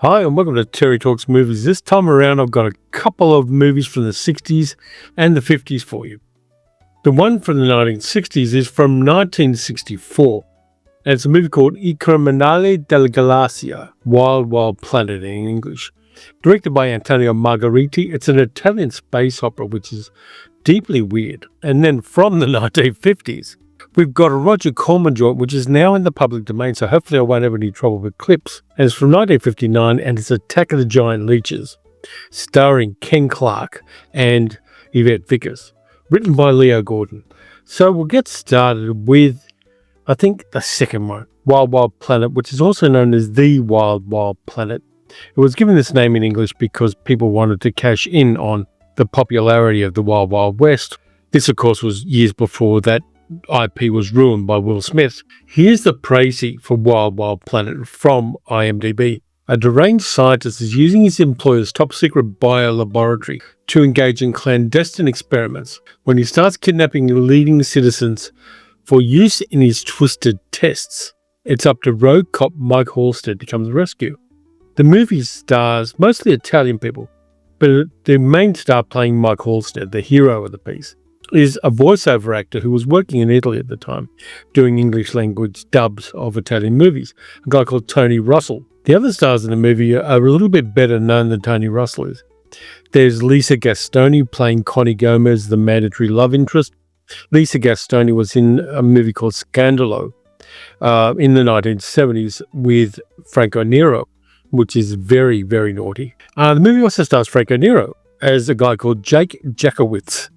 Hi, and welcome to Terry Talks Movies. This time around, I've got a couple of movies from the 60s and the 50s for you. The one from the 1960s is from 1964, and it's a movie called I criminali della galassia, Wild Wild Planet in English. Directed by Antonio Margheriti, it's an Italian space opera, which is deeply weird. And then from the 1950s, we've got a Roger Corman joint, which is now in the public domain, so hopefully I won't have any trouble with clips. And it's from 1959, and it's Attack of the Giant Leeches, starring Ken Clark and Yvette Vickers, written by Leo Gordon. So we'll get started with, I think, the second one, Wild Wild Planet, which is also known as The Wild Wild Planet. It was given this name in English because people wanted to cash in on the popularity of the Wild Wild West. This, of course, was years before that IP was ruined by Will Smith. Here's the précis for Wild Wild Planet from IMDb. A deranged scientist is using his employer's top-secret biolaboratory to engage in clandestine experiments. When he starts kidnapping leading citizens for use in his twisted tests, it's up to rogue cop Mike Halstead to come to the rescue. The movie stars mostly Italian people, but the main star playing Mike Halstead, the hero of the piece, is a voiceover actor who was working in Italy at the time, doing English language dubs of Italian movies, a guy called Tony Russell. The other stars in the movie are a little bit better known than Tony Russell is. There's Lisa Gastoni playing Connie Gomez, the mandatory love interest. Lisa Gastoni was in a movie called Scandalo in the 1970s with Franco Nero, which is very, very naughty. The movie also stars Franco Nero as a guy called Jake Jakowitz.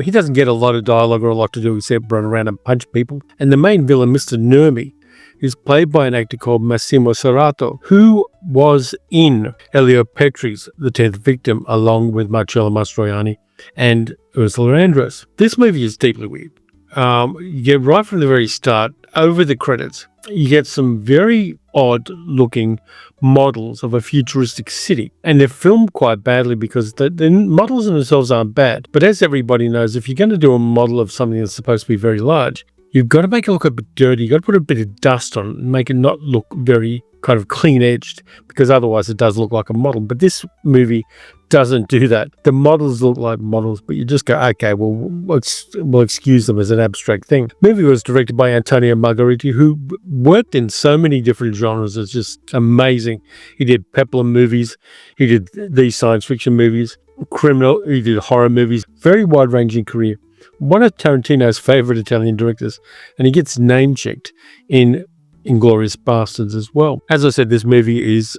He doesn't get a lot of dialogue or a lot to do except run around and punch people. And the main villain, Mr. Nurmi, is played by an actor called Massimo Serrato, who was in Elio Petri's The 10th Victim, along with Marcello Mastroianni and Ursula Andress. This movie is deeply weird. You get right from the very start, over the credits, you get some very odd-looking models of a futuristic city. And they're filmed quite badly because the models themselves aren't bad. But as everybody knows, if you're going to do a model of something that's supposed to be very large, you've got to make it look a bit dirty. You've got to put a bit of dust on it and make it not look very kind of clean-edged, because otherwise it does look like a model. But this movie doesn't do that. The models look like models, but you just go, okay, well, we'll excuse them as an abstract thing. The movie was directed by Antonio Margheriti, who worked in so many different genres. It's just amazing. He did peplum movies. He did these science fiction movies, he did horror movies. Very wide-ranging career. One of Tarantino's favorite Italian directors, and he gets name-checked in Inglourious Bastards as well. As I said, this movie is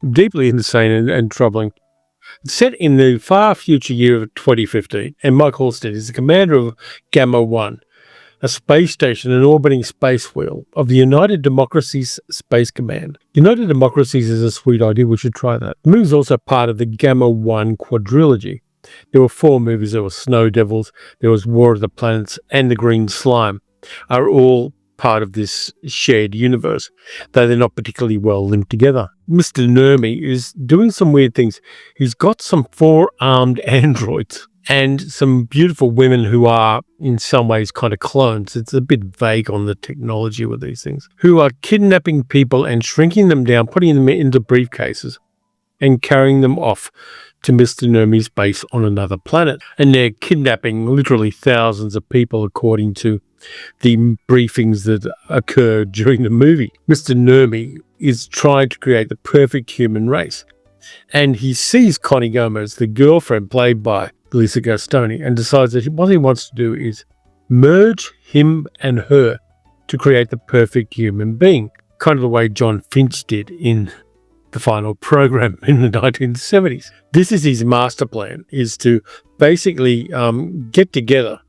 deeply insane and troubling. Set in the far future year of 2015, and Mike Halstead is the commander of Gamma 1, a space station, an orbiting space wheel of the United Democracies Space Command. United Democracies is a sweet idea. We should try that. The movie is also part of the Gamma 1 quadrilogy. There were 4 movies. There were Snow Devils, there was War of the Planets, and The Green Slime are all part of this shared universe, though they're not particularly well linked together. Mr. Nurmi is doing some weird things. He's got some 4-armed androids and some beautiful women who are in some ways kind of clones. It's a bit vague on the technology with these things, who are kidnapping people and shrinking them down, putting them into briefcases and carrying them off to Mr. Nurmi's base on another planet. And they're kidnapping literally thousands of people, according to the briefings that occur during the movie. Mr. Nurmi is trying to create the perfect human race. And he sees Connie Gomez, the girlfriend played by Lisa Gastoni, and decides that what he wants to do is merge him and her to create the perfect human being, kind of the way John Finch did in The Final Program in the 1970s. This is his master plan, is to basically get together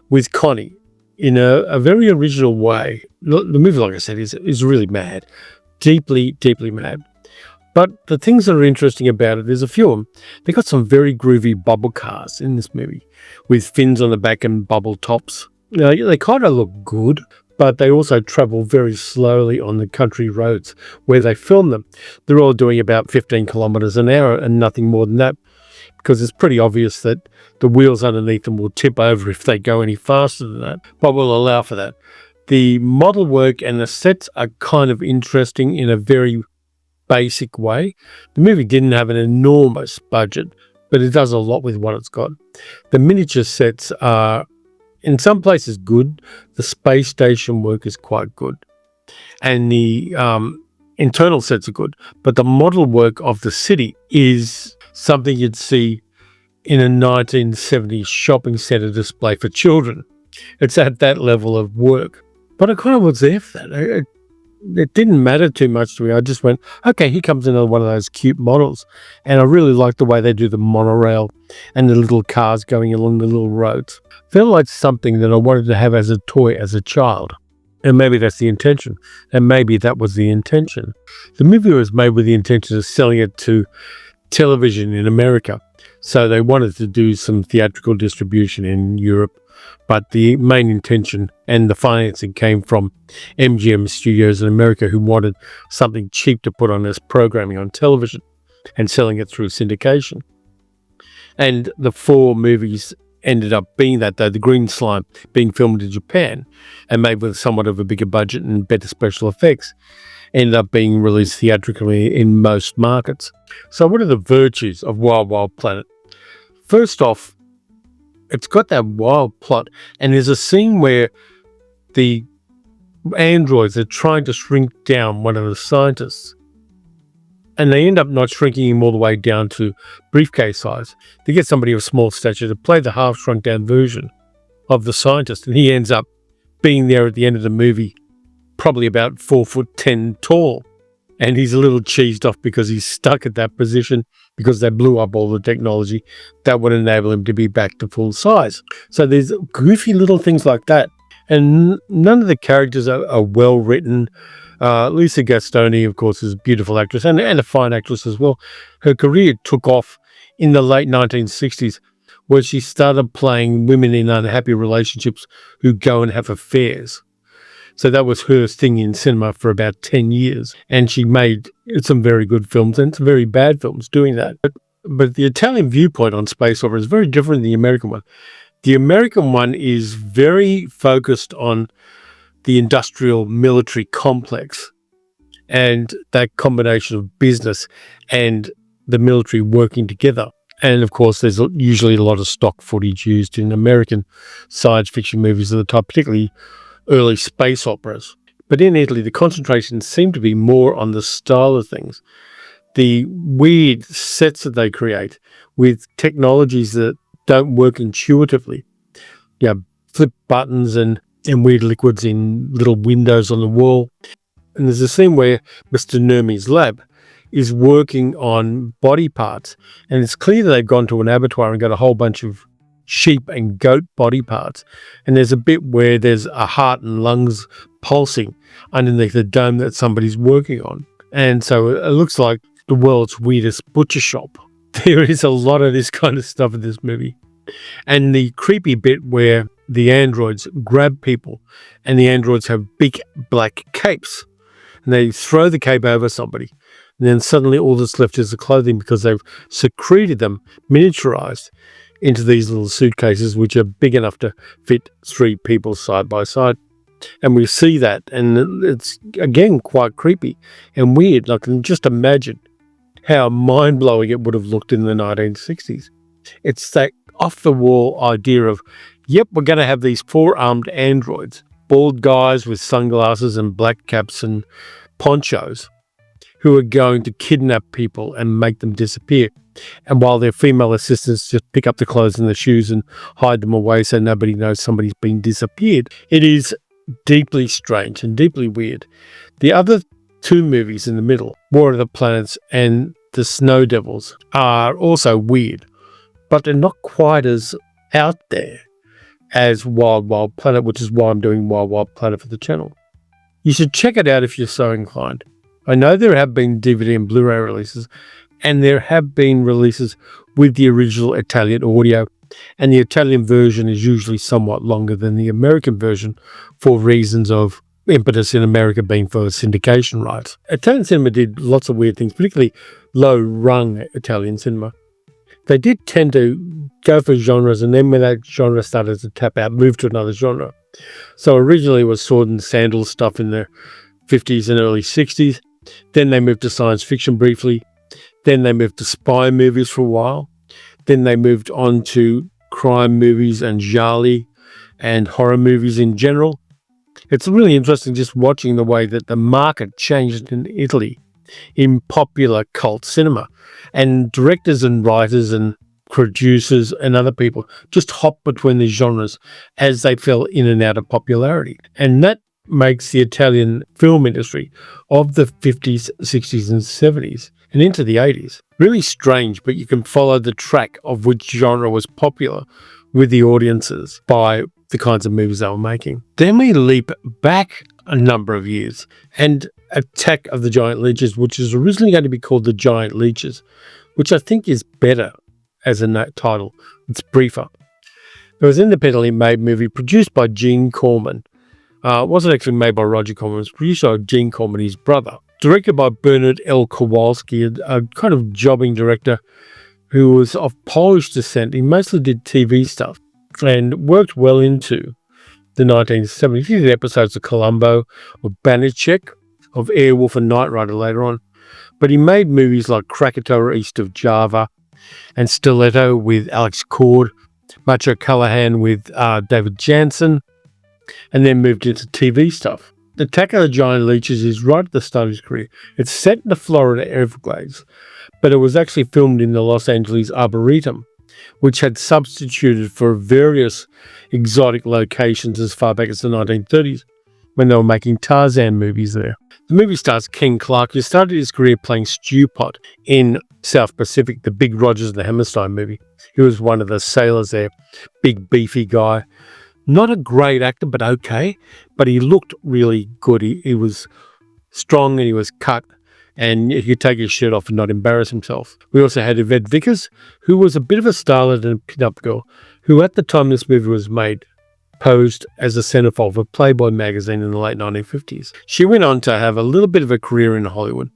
with Connie in a very original way. The movie, like I said, is really mad, deeply, deeply mad. But the things that are interesting about it, there's a few of them. They got some very groovy bubble cars in this movie with fins on the back and bubble tops. They kind of look good, but they also travel very slowly on the country roads where they film them. They're all doing about 15 kilometers an hour and nothing more than that, because it's pretty obvious that the wheels underneath them will tip over if they go any faster than that, but we'll allow for that. The model work and the sets are kind of interesting in a very basic way. The movie didn't have an enormous budget, but it does a lot with what it's got. The miniature sets are in some places good. The space station work is quite good. And the internal sets are good. But the model work of the city is something you'd see in a 1970s shopping centre display for children. It's at that level of work. But I kind of was there for that. It didn't matter too much to me. I just went, okay, here comes another one of those cute models. And I really like the way they do the monorail and the little cars going along the little roads. Felt like something that I wanted to have as a toy as a child. And maybe that's the intention. And maybe that was the intention. The movie was made with the intention of selling it to television in America. So they wanted to do some theatrical distribution in Europe. But the main intention and the financing came from MGM Studios in America, who wanted something cheap to put on as programming on television and selling it through syndication. And the 4 movies ended up being that, though. The Green Slime being filmed in Japan and made with somewhat of a bigger budget and better special effects, ended up being released theatrically in most markets. So what are the virtues of Wild Wild Planet? First off, it's got that wild plot, and there's a scene where the androids are trying to shrink down one of the scientists, and they end up not shrinking him all the way down to briefcase size. They get somebody of small stature to play the half shrunk down version of the scientist, and he ends up being there at the end of the movie, probably about 4'10" tall. And he's a little cheesed off because he's stuck at that position because they blew up all the technology that would enable him to be back to full size. So there's goofy little things like that. And none of the characters are well written. Lisa Gastoni, of course, is a beautiful actress and a fine actress as well. Her career took off in the late 1960s, where she started playing women in unhappy relationships who go and have affairs. So that was her thing in cinema for about 10 years. And she made some very good films and some very bad films doing that. But the Italian viewpoint on space opera is very different than the American one. The American one is very focused on the industrial military complex and that combination of business and the military working together. And of course, there's usually a lot of stock footage used in American science fiction movies of the time, particularly early space operas. But in Italy, the concentration seemed to be more on the style of things. The weird sets that they create with technologies that don't work intuitively. Flip buttons and weird liquids in little windows on the wall. And there's a scene where Mr. Nermi's lab is working on body parts. And it's clear that they've gone to an abattoir and got a whole bunch of sheep and goat body parts. And there's a bit where there's a heart and lungs pulsing underneath the dome that somebody's working on. And so it looks like the world's weirdest butcher shop. There is a lot of this kind of stuff in this movie. And the creepy bit where the androids grab people and the androids have big black capes and they throw the cape over somebody. And then suddenly all that's left is the clothing because they've secreted them, miniaturized, into these little suitcases, which are big enough to fit 3 people side by side. And we see that, and it's, again, quite creepy and weird. I can just imagine how mind-blowing it would have looked in the 1960s. It's that off-the-wall idea of, yep, we're going to have these 4 armed androids, bald guys with sunglasses and black caps and ponchos, who are going to kidnap people and make them disappear. And while their female assistants just pick up the clothes and the shoes and hide them away so nobody knows somebody's been disappeared. It is deeply strange and deeply weird. The other 2 movies in the middle, War of the Planets and The Snow Devils, are also weird, but they're not quite as out there as Wild Wild Planet, which is why I'm doing Wild Wild Planet for the channel. You should check it out if you're so inclined. I know there have been DVD and Blu-ray releases, and there have been releases with the original Italian audio, and the Italian version is usually somewhat longer than the American version for reasons of impetus in America being for syndication rights. Italian cinema did lots of weird things, particularly low-rung Italian cinema. They did tend to go for genres, and then when that genre started to tap out, move to another genre. So originally it was sword and sandal stuff in the 50s and early 60s. Then they moved to science fiction briefly. Then they moved to spy movies for a while. Then they moved on to crime movies and gialli and horror movies in general. It's really interesting just watching the way that the market changed in Italy in popular cult cinema. And directors and writers and producers and other people just hop between these genres as they fell in and out of popularity. And that makes the Italian film industry of the 50s, 60s and 70s and into the 80s really strange, but you can follow the track of which genre was popular with the audiences by the kinds of movies they were making. Then we leap back a number of years and Attack of the Giant Leeches, which is originally going to be called The Giant Leeches, which I think is better as a title. It's briefer. It was an independently made movie produced by Gene Corman. It wasn't actually made by Roger Corman. It was produced by Gene Corman, his brother. Directed by Bernard L. Kowalski, a kind of jobbing director who was of Polish descent. He mostly did TV stuff and worked well into the 1970s. He did episodes of Columbo, of Banachek, of Airwolf and Knight Rider later on. But he made movies like Krakatoa East of Java and Stiletto with Alex Cord, Macho Callahan with David Jansen, and then moved into TV stuff. Attack of the Giant Leeches is right at the start of his career. It's set in the Florida Everglades, but it was actually filmed in the Los Angeles Arboretum, which had substituted for various exotic locations as far back as the 1930s when they were making Tarzan movies there. The movie stars Ken Clark, who started his career playing Stew Pot in South Pacific, the Big Rogers and the Hammerstein movie. He was one of the sailors there, big beefy guy. Not a great actor, but okay. But he looked really good. He was strong and he was cut and he could take his shirt off and not embarrass himself. We also had Yvette Vickers, who was a bit of a starlet and a pin-up girl, who at the time this movie was made, posed as a centerfold for Playboy magazine in the late 1950s. She went on to have a little bit of a career in Hollywood.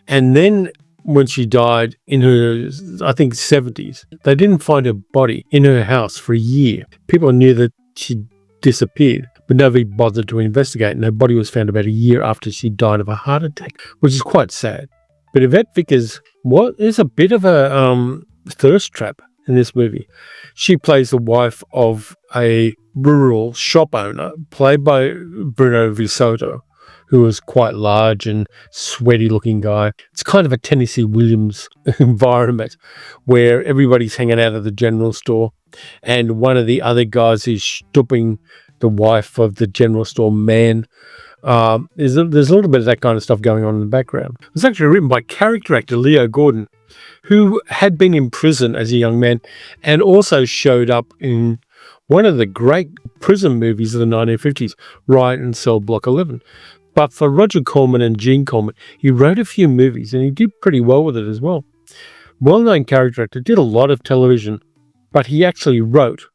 And then when she died in her, I think, 70s, they didn't find her body in her house for a year. People knew that she disappeared, but nobody bothered to investigate, and her body was found about a year after she died of a heart attack, which is quite sad. But Yvette Vickers is a bit of a thirst trap in this movie. She plays the wife of a rural shop owner, played by Bruno Visotto, who was quite large and sweaty-looking guy. It's kind of a Tennessee Williams environment where everybody's hanging out at the general store, and one of the other guys is stooping the wife of the general store man. There's a little bit of that kind of stuff going on in the background. It was actually written by character actor Leo Gordon, who had been in prison as a young man and also showed up in one of the great prison movies of the 1950s, Riot in Cell Block 11. But for Roger Corman and Gene Corman, he wrote a few movies and he did pretty well with it as well. Well-known character actor, did a lot of television, but he actually wrote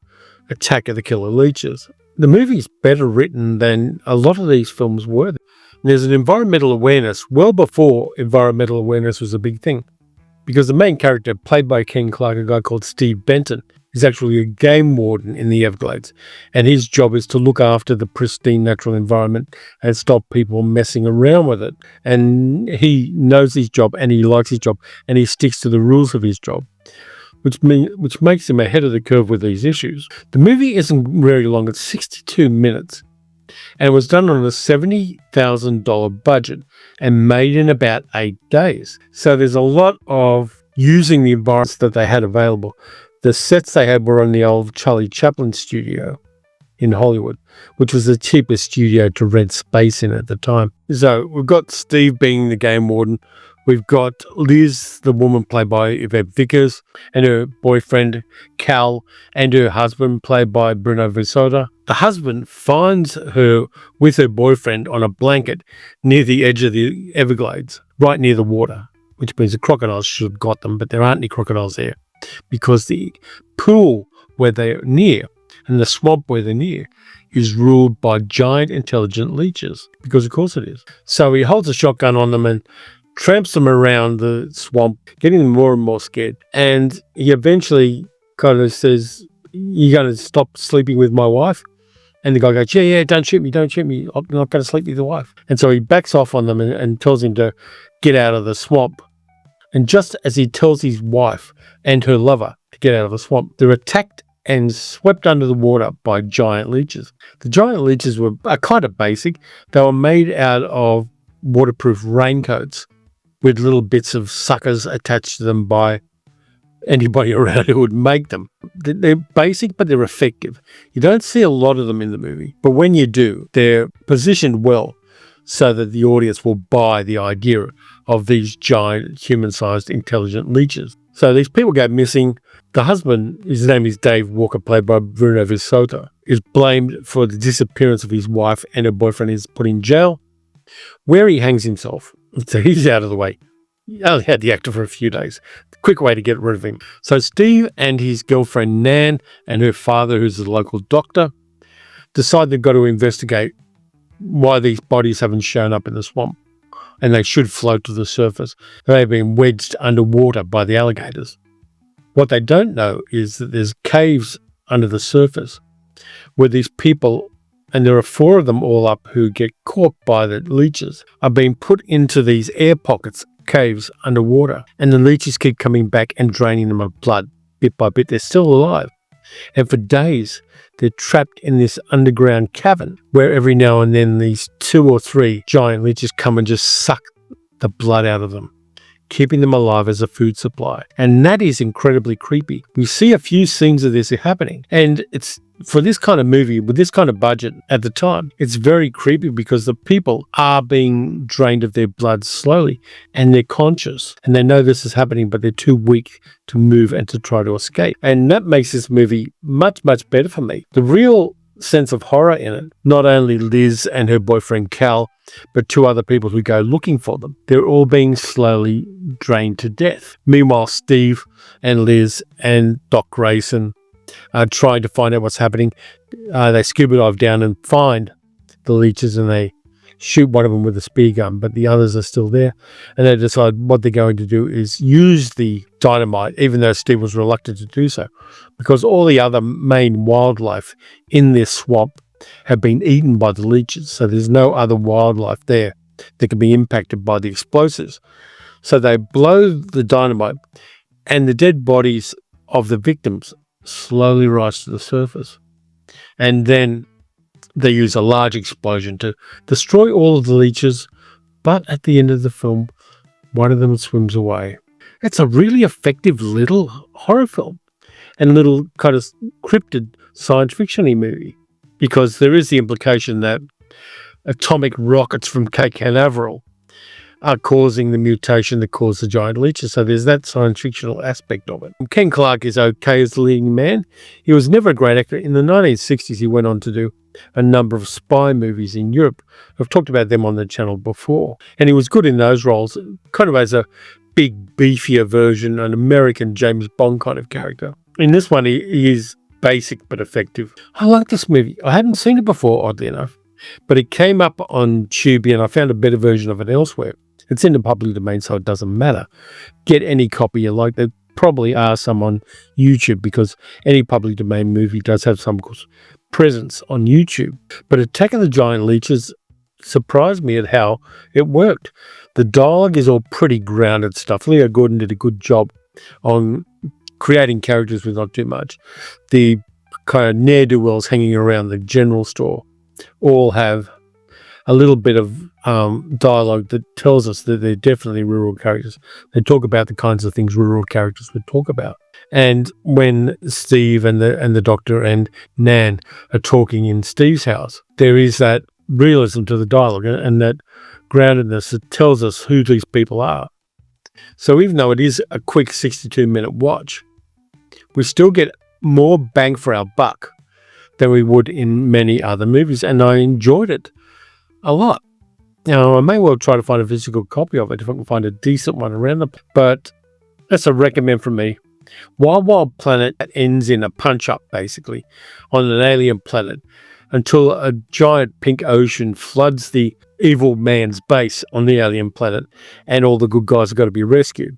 Attack of the Killer Leeches. The movie's better written than a lot of these films were. There's an environmental awareness well before environmental awareness was a big thing, because the main character, played by Ken Clark, a guy called Steve Benton, is actually a game warden in the Everglades, and his job is to look after the pristine natural environment and stop people messing around with it. And he knows his job and he likes his job and he sticks to the rules of his job, which makes him ahead of the curve with these issues. The movie isn't very long. It's 62 minutes and it was done on a $70,000 budget and made in about 8 days. So there's a lot of using the environments that they had available. The sets they had were on the old Charlie Chaplin studio in Hollywood, which was the cheapest studio to rent space in at the time. So we've got Steve being the game warden. We've got Liz, the woman played by Yvette Vickers, and her boyfriend, Cal, and her husband, played by Bruno Visotto. The husband finds her with her boyfriend on a blanket near the edge of the Everglades, right near the water, which means the crocodiles should have got them, but there aren't any crocodiles there, because the pool where they're near and the swamp where they're near is ruled by giant intelligent leeches, because of course it is. So he holds a shotgun on them and tramps them around the swamp, getting them more and more scared. And he eventually kind of says, "You're going to stop sleeping with my wife?" And the guy goes, yeah, don't shoot me. I'm not going to sleep with your wife. And so he backs off on them and tells him to get out of the swamp. And just as he tells his wife and her lover to get out of the swamp, they're attacked and swept under the water by giant leeches. The giant leeches are kind of basic. They were made out of waterproof raincoats with little bits of suckers attached to them by anybody around who would make them. They're basic, but they're effective. You don't see a lot of them in the movie, but when you do, they're positioned well so that the audience will buy the idea of these giant human-sized intelligent leeches. So these people go missing. The husband, his name is Dave Walker, played by Bruno Visota, is blamed for the disappearance of his wife, and her boyfriend is put in jail, where he hangs himself. So he's out of the way. He only had the actor for a few days. Quick way to get rid of him. So Steve and his girlfriend Nan and her father, who's a local doctor, decide they've got to investigate why these bodies haven't shown up in the swamp, and they should float to the surface. They've been wedged underwater by the alligators. What they don't know is that there's caves under the surface where these people, and there are 4 of them all up, who get caught by the leeches, are being put into these air pockets, caves underwater, and the leeches keep coming back and draining them of blood bit by bit. They're still alive, and for days they're trapped in this underground cavern where every now and then these 2 or 3 giant leeches come and just suck the blood out of them, keeping them alive as a food supply. And that is incredibly creepy. We see a few scenes of this happening, and it's, for this kind of movie with this kind of budget at the time, it's very creepy because the people are being drained of their blood slowly, and they're conscious and they know this is happening, but they're too weak to move and to try to escape. And that makes this movie much, much better for me. The real sense of horror in it, not only Liz and her boyfriend Cal, but 2 other people who go looking for them. They're all being slowly drained to death. Meanwhile, Steve and Liz and Doc Grayson are trying to find out what's happening. They scuba dive down and find the leeches, and they shoot one of them with a spear gun, but the others are still there. And they decide what they're going to do is use the dynamite, even though Steve was reluctant to do so, because all the other main wildlife in this swamp have been eaten by the leeches. So there's no other wildlife there that can be impacted by the explosives. So they blow the dynamite, and the dead bodies of the victims slowly rise to the surface. And then they use a large explosion to destroy all of the leeches, but at the end of the film, one of them swims away. It's a really effective little horror film and little kind of cryptid science fiction-y movie, because there is the implication that atomic rockets from Cape Canaveral are causing the mutation that caused the giant leeches. So there's that science fictional aspect of it. Ken Clark is okay as the leading man. He was never a great actor. In the 1960s, he went on to do a number of spy movies in Europe. I've talked about them on the channel before. And he was good in those roles, kind of as a big, beefier version, an American James Bond kind of character. In this one, he is basic but effective. I like this movie. I hadn't seen it before, oddly enough, but it came up on Tubi and I found a better version of it elsewhere. It's in the public domain, so it doesn't matter. Get any copy you like. There probably are some on YouTube, because any public domain movie does have some presence on YouTube. But Attack of the Giant Leeches surprised me at how it worked. The dialogue is all pretty grounded stuff. Leo Gordon did a good job on creating characters with not too much. The kind of ne'er-do-wells hanging around the general store all have a little bit of dialogue that tells us that they're definitely rural characters. They talk about the kinds of things rural characters would talk about. And when Steve and the doctor and Nan are talking in Steve's house, there is that realism to the dialogue and that groundedness that tells us who these people are. So even though it is a quick 62-minute watch, we still get more bang for our buck than we would in many other movies, and I enjoyed it a lot. Now, I may well try to find a physical copy of it if I can find a decent one around them, but that's a recommend from me. Wild Planet ends in a punch-up, basically, on an alien planet until a giant pink ocean floods the evil man's base on the alien planet, and all the good guys have got to be rescued.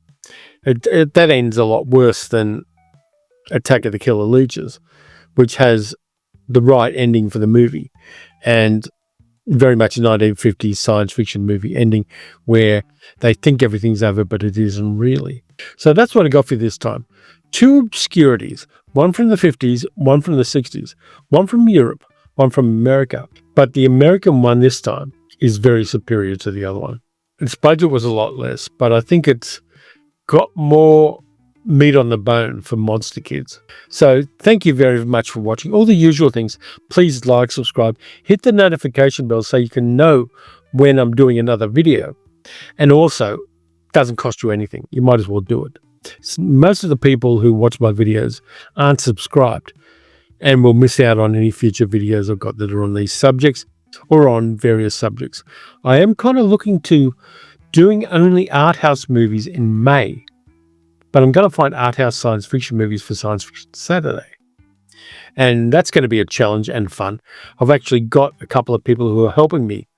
That ends a lot worse than Attack of the Killer Leeches, which has the right ending for the movie. And very much a 1950s science fiction movie ending where they think everything's over, but it isn't really. So that's what I got for you this time. 2 obscurities, one from the 50s, one from the 60s, one from Europe, one from America. But the American one this time is very superior to the other one. Its budget was a lot less, but I think it's got more meat on the bone for monster kids. So thank you very much for watching. All the usual things. Please like, subscribe, hit the notification bell so you can know when I'm doing another video. And also, it doesn't cost you anything. You might as well do it. Most of the people who watch my videos aren't subscribed and will miss out on any future videos I've got that are on these subjects or on various subjects. I am kind of looking to doing only art house movies in May. But I'm going to find art house science fiction movies for Science Fiction Saturday. And that's going to be a challenge and fun. I've actually got a couple of people who are helping me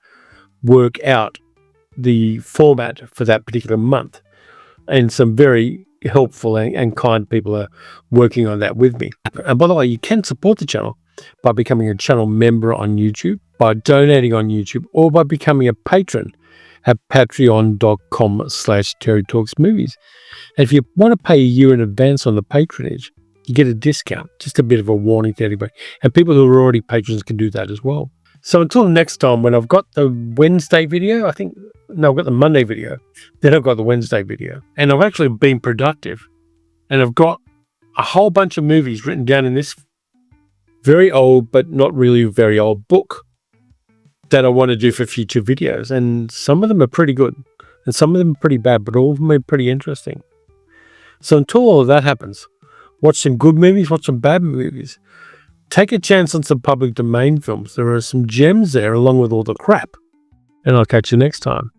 work out the format for that particular month. And some very helpful and kind people are working on that with me. And by the way, you can support the channel by becoming a channel member on YouTube, by donating on YouTube, or by becoming a patron at patreon.com/TerryTalksMovies. And if you want to pay a year in advance on the patronage, you get a discount. Just a bit of a warning to everybody. And people who are already patrons can do that as well. So until next time, when I've got the Wednesday video, I've got the Monday video, then I've got the Wednesday video. And I've actually been productive. And I've got a whole bunch of movies written down in this very old, but not really very old book that I want to do for future videos. And some of them are pretty good. And some of them are pretty bad, but all of them are pretty interesting. So until all of that happens, watch some good movies, watch some bad movies. Take a chance on some public domain films. There are some gems there along with all the crap. And I'll catch you next time.